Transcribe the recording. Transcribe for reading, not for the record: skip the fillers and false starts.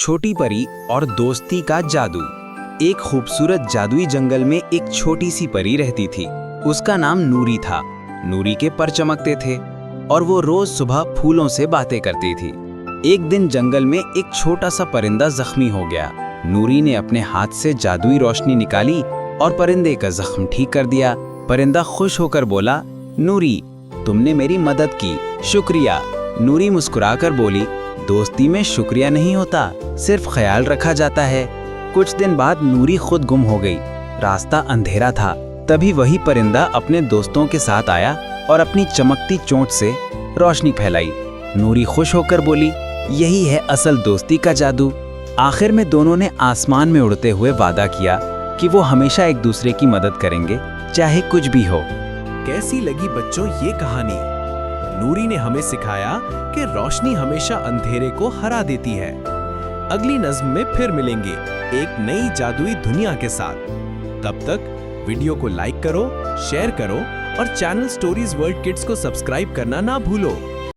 छोटी परी और दोस्ती का जादू। एक खूबसूरत जादुई जंगल में एक छोटी सी परी रहती थी। उसका नाम नूरी था। नूरी के पर चमकते थे और वो रोज सुबह फूलों से बातें करती थी। एक दिन जंगल में एक छोटा सा परिंदा जख्मी हो गया। नूरी ने अपने हाथ से जादुई रोशनी निकाली और परिंदे का जख्म ठीक कर दिया। परिंदा खुश होकर बोला, नूरी, तुमने मेरी मदद की, शुक्रिया। नूरी मुस्कुराकर बोली, दोस्ती में शुक्रिया नहीं होता, सिर्फ ख्याल रखा जाता है। कुछ दिन बाद नूरी खुद गुम हो गई। रास्ता अंधेरा था। तभी वही परिंदा अपने दोस्तों के साथ आया और अपनी चमकती चोंच से रोशनी फैलाई। नूरी खुश होकर बोली, यही है असल दोस्ती का जादू। आखिर में दोनों ने आसमान में उड़ते हुए वादा किया कि वो हमेशा एक दूसरे की मदद करेंगे, चाहे कुछ भी हो। कैसी लगी बच्चों ये कहानी? नूरी ने हमें सिखाया कि रोशनी हमेशा अंधेरे को हरा देती है। अगली नज़्म में फिर मिलेंगे एक नई जादुई दुनिया के साथ। तब तक वीडियो को लाइक करो, शेयर करो और चैनल स्टोरीज वर्ल्ड किड्स को सब्सक्राइब करना ना भूलो।